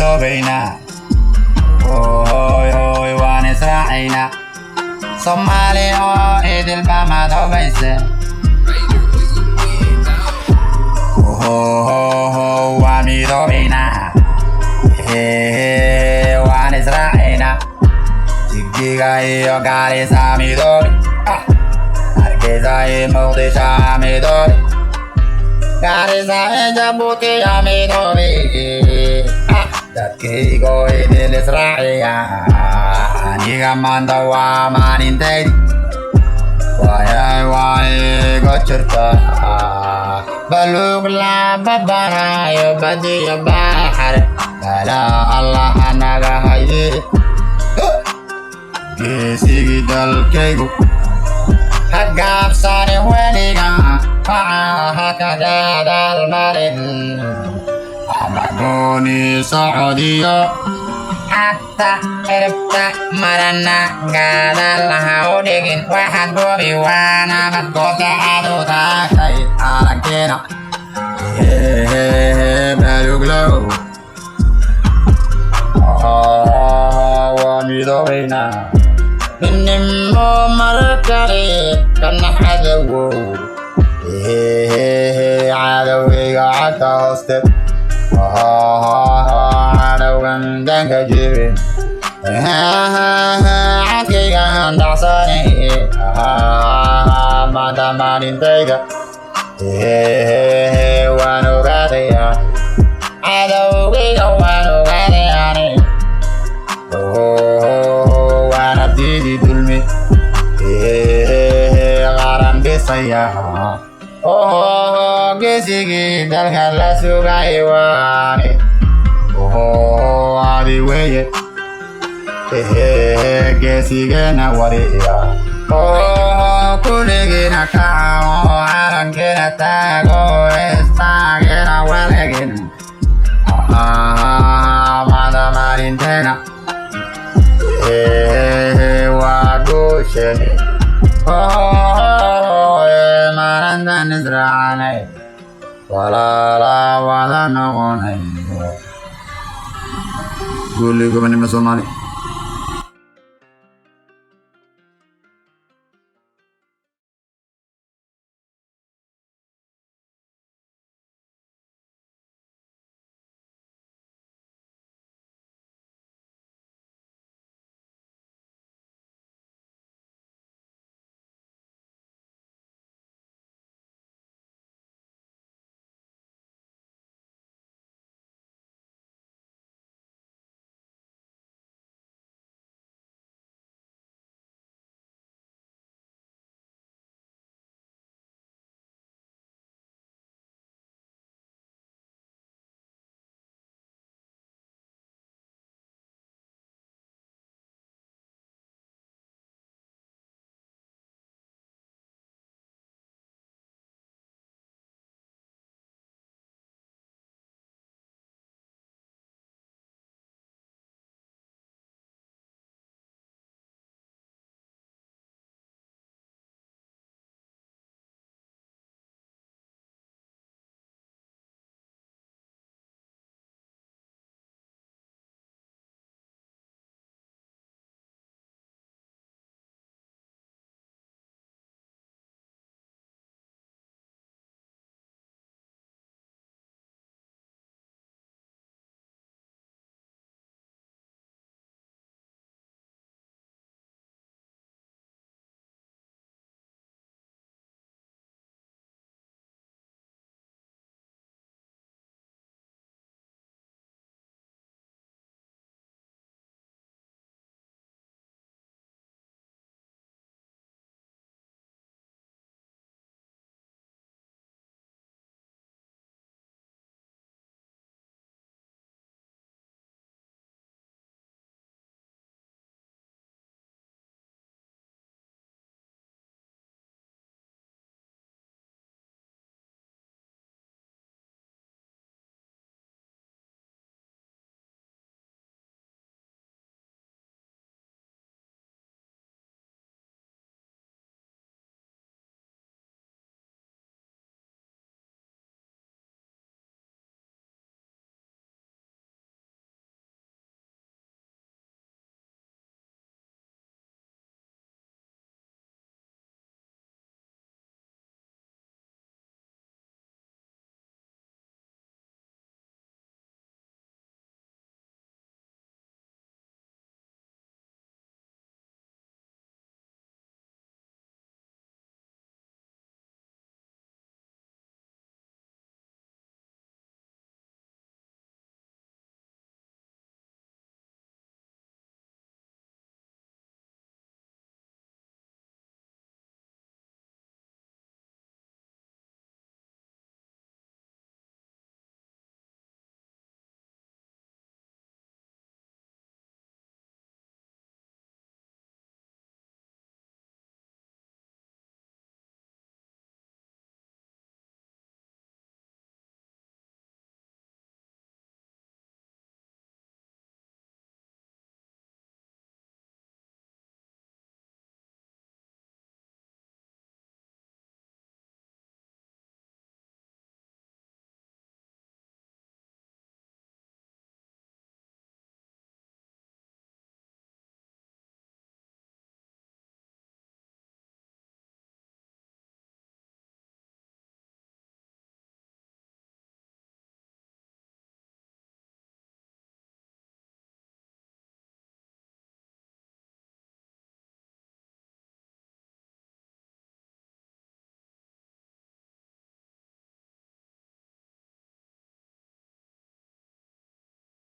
midoobayna hoy waan israacayna Somali oo idilba madoobayse waan midoobayna waan israacayna jigjiga iyo gaarisa midoobi hargeysa iyo muqdisho midoobi gaarisa iyo jabuuti midoobi dadkaygo idil israaciya aniga maanta waa maalintaydi waa iga jirta baluug lababarayo badiyo baxare balaa allah naga haye geesigii dalkaygu ha gaabsani weliga ha ka gadaal marin Abagoni Saudio Hatta Erta Marana Gadal Haudegin Wahagobi Wana Matkota Aduta Kai Alakena Baluglo Wamidorina Minimo Markari Kana Hadawo Adawiga Atostet Adawgan danka jirin Adkaygan dacsani Maanta maalintayda waan ogaadaya Adawgayga waan ogaadayani waana diidi dulmi qaran dhisaya geesigii dalka la sugay waani adi weye geesigeena wariya kuligiina kaco calankeena taago istaageena walegin maanta maalinteena waa guusheni maalintan israacanay walaala wada noqonay guuligobannimo Soomaali